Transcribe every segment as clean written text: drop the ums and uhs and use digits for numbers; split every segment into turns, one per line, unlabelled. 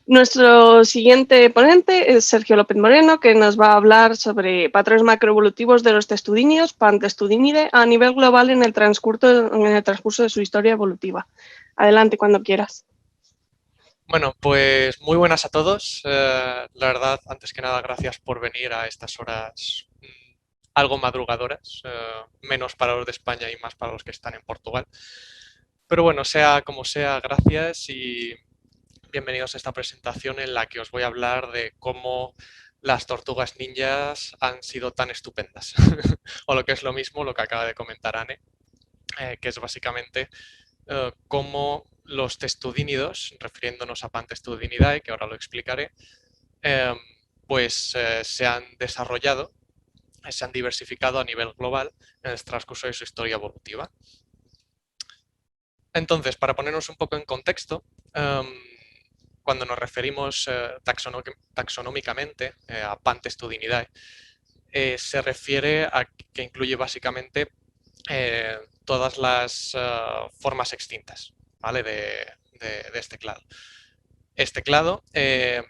Nuestro siguiente ponente es Sergio López Moreno, que nos va a hablar sobre patrones macroevolutivos de los testudíneos, Pantestudinidae, a nivel global en el transcurso de su historia evolutiva. Adelante, cuando quieras.
Bueno, pues muy buenas a todos. La verdad, antes que nada, gracias por venir a estas horas algo madrugadoras, menos para los de España y más para los que están en Portugal. Pero bueno, sea como sea, gracias y bienvenidos a esta presentación en la que os voy a hablar de cómo las tortugas ninjas han sido tan estupendas. O lo que es lo mismo, lo que acaba de comentar Anne, que es básicamente cómo los testudínidos, refiriéndonos a Pantestudinidae, que ahora lo explicaré, eh, pues se han desarrollado, se han diversificado a nivel global en el transcurso de su historia evolutiva. Entonces, para ponernos un poco en contexto, cuando nos referimos taxonómicamente a Pantestudinidae, se refiere a que incluye básicamente todas las formas extintas, ¿vale? de este clado. Este clado es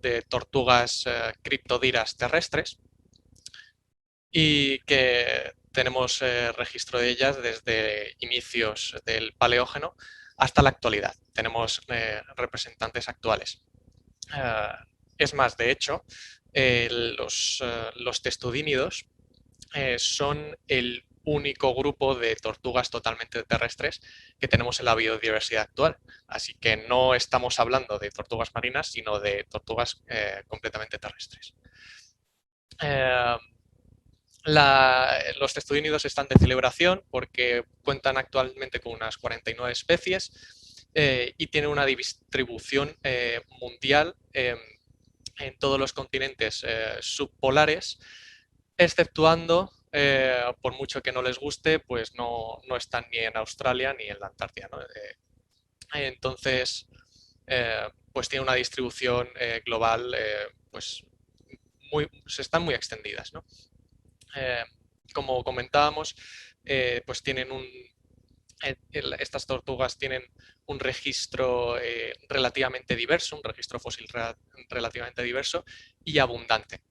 de tortugas criptodiras terrestres y que tenemos registro de ellas desde inicios del Paleógeno hasta la actualidad. Tenemos representantes actuales. Es más, de hecho, los testudínidos son el único grupo de tortugas totalmente terrestres que tenemos en la biodiversidad actual. Así que no estamos hablando de tortugas marinas, sino de tortugas completamente terrestres. Los testudínidos están de celebración porque cuentan actualmente con unas 49 especies y tienen una distribución mundial en todos los continentes subpolares, exceptuando, por mucho que no les guste, pues no están ni en Australia ni en la Antártida, ¿no? Entonces, pues tiene una distribución global, pues están muy extendidas, ¿no? Como comentábamos, pues tienen estas tortugas tienen un registro relativamente diverso, un registro fósil relativamente diverso y abundante.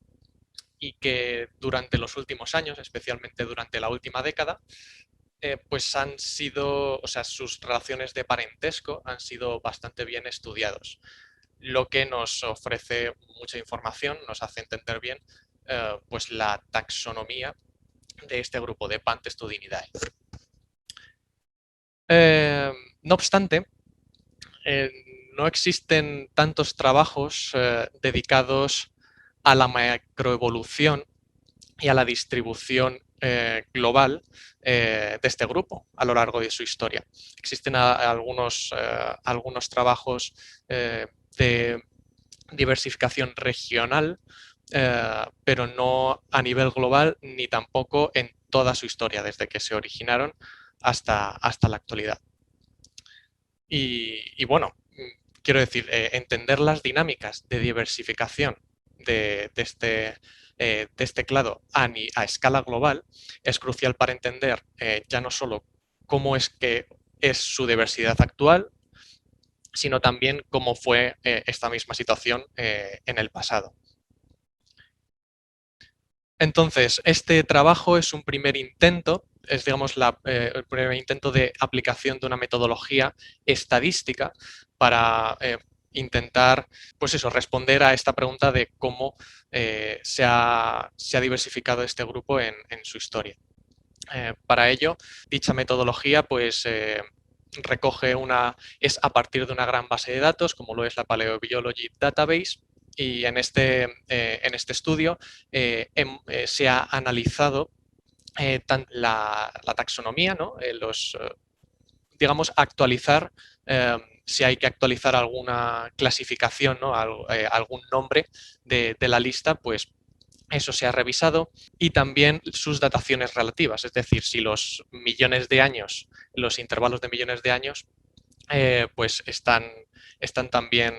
Y que durante los últimos años, especialmente durante la última década, pues han sido, o sea, sus relaciones de parentesco han sido bastante bien estudiados, lo que nos ofrece mucha información, nos hace entender bien pues la taxonomía de este grupo de Pantestudinidae. No obstante, no existen tantos trabajos dedicados a la macroevolución y a la distribución global de este grupo a lo largo de su historia. Existen algunos trabajos de diversificación regional, pero no a nivel global ni tampoco en toda su historia, desde que se originaron hasta la actualidad. Y bueno, quiero decir, entender las dinámicas de diversificación de este clado a escala global es crucial para entender ya no solo cómo es que es su diversidad actual, sino también cómo fue esta misma situación en el pasado. Entonces, este trabajo es un primer intento, es digamos el primer intento de aplicación de una metodología estadística para intentar, pues eso, responder a esta pregunta de cómo se ha diversificado este grupo en su historia. Para ello, dicha metodología, pues recoge es a partir de una gran base de datos, como lo es la Paleobiology Database, y en este estudio se ha analizado la taxonomía, ¿no? Digamos, actualizar, si hay que actualizar alguna clasificación, ¿no? Algún nombre de la lista, pues eso se ha revisado, y también sus dataciones relativas, es decir, si los millones de años, los intervalos de millones de años, pues están también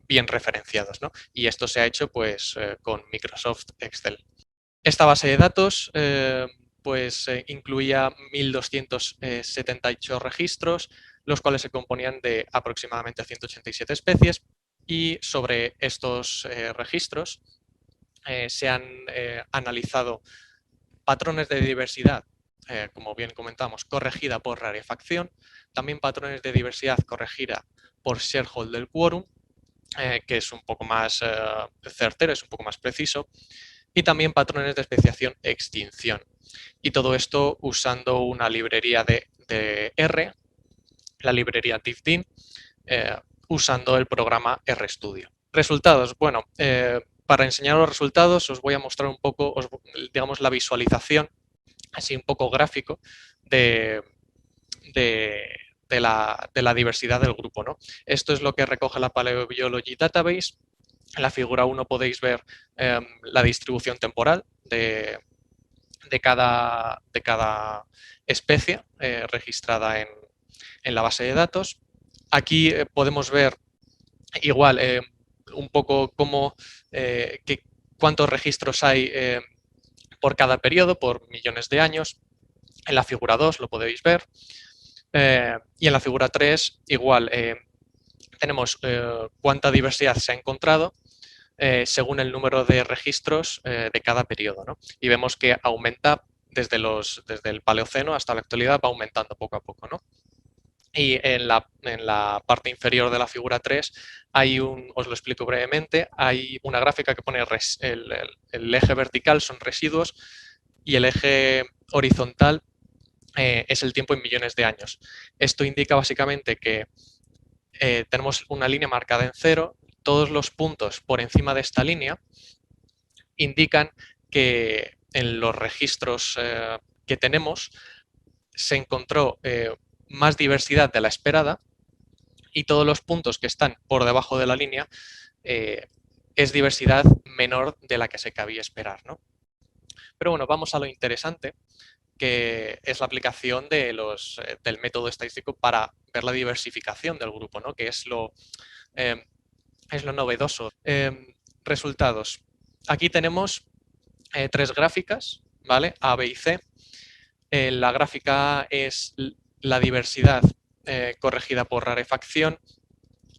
bien referenciados, ¿no? Y esto se ha hecho pues con Microsoft Excel. Esta base de datos pues incluía 1.278 registros, los cuales se componían de aproximadamente 187 especies, y sobre estos registros se han analizado patrones de diversidad, como bien comentamos, corregida por rarefacción, también patrones de diversidad corregida por shareholder quorum, que es un poco más certero, es un poco más preciso, y también patrones de especiación extinción. Y todo esto usando una librería de R, la librería diffdin, usando el programa RStudio. Resultados. Bueno, para enseñar los resultados os voy a mostrar un poco, digamos, la visualización, así un poco gráfico, de la diversidad del grupo, ¿no? Esto es lo que recoge la Paleobiology Database. En la figura 1 podéis ver la distribución temporal de cada especie registrada en la base de datos. Aquí podemos ver igual un poco cuántos registros hay por cada periodo, por millones de años. En la figura 2 lo podéis ver. Y en la figura 3 igual tenemos cuánta diversidad se ha encontrado según el número de registros de cada periodo, ¿no? Y vemos que aumenta desde el Paleoceno hasta la actualidad, va aumentando poco a poco, ¿no? Y en la parte inferior de la figura 3 os lo explico brevemente, hay una gráfica que pone el eje vertical son residuos y el eje horizontal es el tiempo en millones de años. Esto indica básicamente que tenemos una línea marcada en 0, todos los puntos por encima de esta línea indican que en los registros que tenemos se encontró más diversidad de la esperada, y todos los puntos que están por debajo de la línea es diversidad menor de la que se cabía esperar, ¿no? Pero bueno, vamos a lo interesante, que es la aplicación del método estadístico para ver la diversificación del grupo, ¿no? Que es lo novedoso. Resultados. Aquí tenemos 3 gráficas, ¿vale? A, B y C. La gráfica A es la diversidad corregida por rarefacción.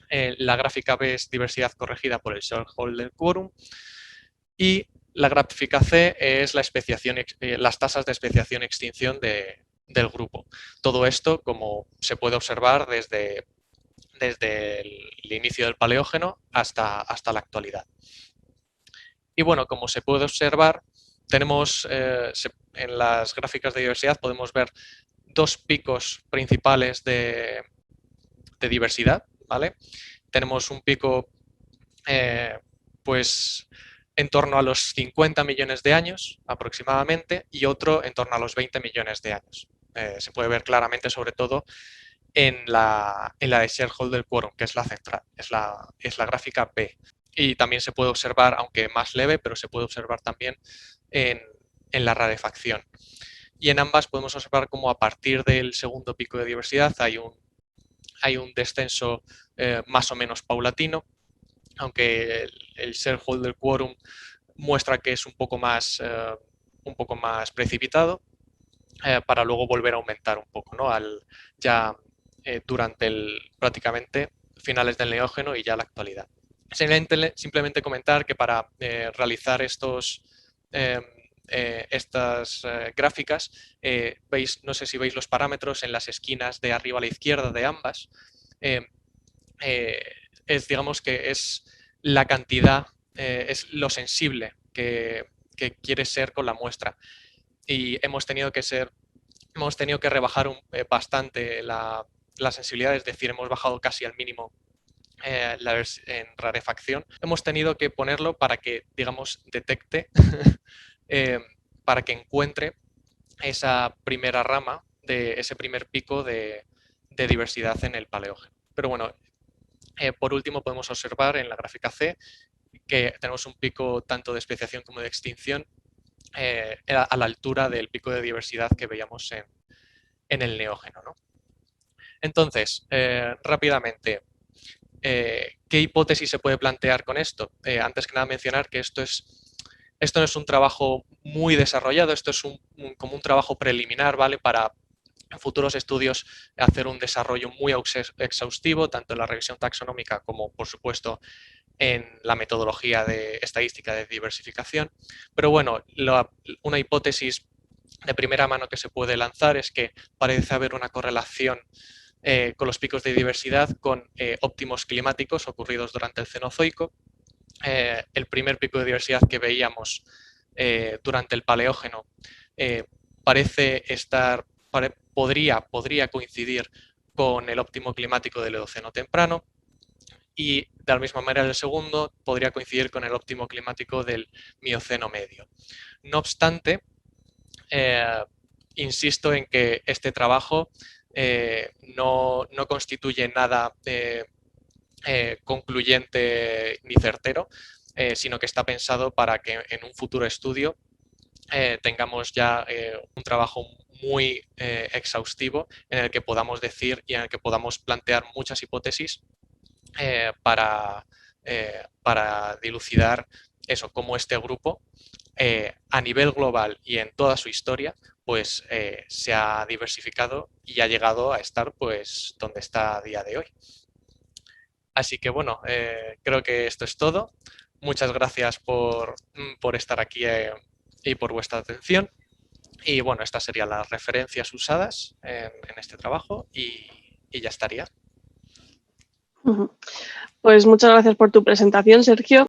La gráfica B es diversidad corregida por el shareholder quorum. Y la gráfica C es las tasas de especiación y extinción del grupo. Todo esto, como se puede observar desde el inicio del Paleógeno hasta la actualidad. Y bueno, como se puede observar, tenemos en las gráficas de diversidad podemos ver 2 picos principales de diversidad, ¿vale? Tenemos un pico pues en torno a los 50 millones de años aproximadamente y otro en torno a los 20 millones de años. Se puede ver claramente sobre todo en la de shareholder quorum, que es la central, es la gráfica B. Y también se puede observar, aunque más leve, pero se puede observar también en la rarefacción. Y en ambas podemos observar cómo a partir del segundo pico de diversidad hay un descenso más o menos paulatino, aunque el shareholder quorum muestra que es un poco más precipitado, para luego volver a aumentar un poco, ¿no? Ya durante prácticamente finales del Neógeno y ya la actualidad. Simplemente comentar que para realizar estas gráficas, no sé si veis los parámetros en las esquinas de arriba a la izquierda de ambas, digamos que es la cantidad, es lo sensible que quiere ser con la muestra. Y hemos tenido que rebajar bastante la sensibilidad, es decir, hemos bajado casi al mínimo en rarefacción. Hemos tenido que ponerlo para que, digamos, detecte, para que encuentre esa primera rama, ese primer pico de diversidad en el Paleógeno. Pero bueno, por último podemos observar en la gráfica C que tenemos un pico tanto de especiación como de extinción a la altura del pico de diversidad que veíamos en el Neógeno, ¿no? Entonces, rápidamente, ¿qué hipótesis se puede plantear con esto? Antes que nada mencionar que esto es Esto no es un trabajo muy desarrollado, esto es como un trabajo preliminar, ¿vale? Para en futuros estudios hacer un desarrollo muy exhaustivo, tanto en la revisión taxonómica como, por supuesto, en la metodología de estadística de diversificación. Pero bueno, una hipótesis de primera mano que se puede lanzar es que parece haber una correlación con los picos de diversidad con óptimos climáticos ocurridos durante el Cenozoico. El primer pico de diversidad que veíamos durante el Paleógeno parece estar, podría coincidir con el óptimo climático del Eoceno temprano, y de la misma manera el segundo podría coincidir con el óptimo climático del Mioceno medio. No obstante, insisto en que este trabajo no constituye nada concluyente ni certero, sino que está pensado para que en un futuro estudio tengamos ya un trabajo muy exhaustivo en el que podamos decir y en el que podamos plantear muchas hipótesis para dilucidar eso, cómo este grupo a nivel global y en toda su historia pues se ha diversificado y ha llegado a estar pues donde está a día de hoy. Así que bueno, creo que esto es todo. Muchas gracias por estar aquí y por vuestra atención. Y bueno, estas serían las referencias usadas en este trabajo y ya estaría.
Pues muchas gracias por tu presentación, Sergio.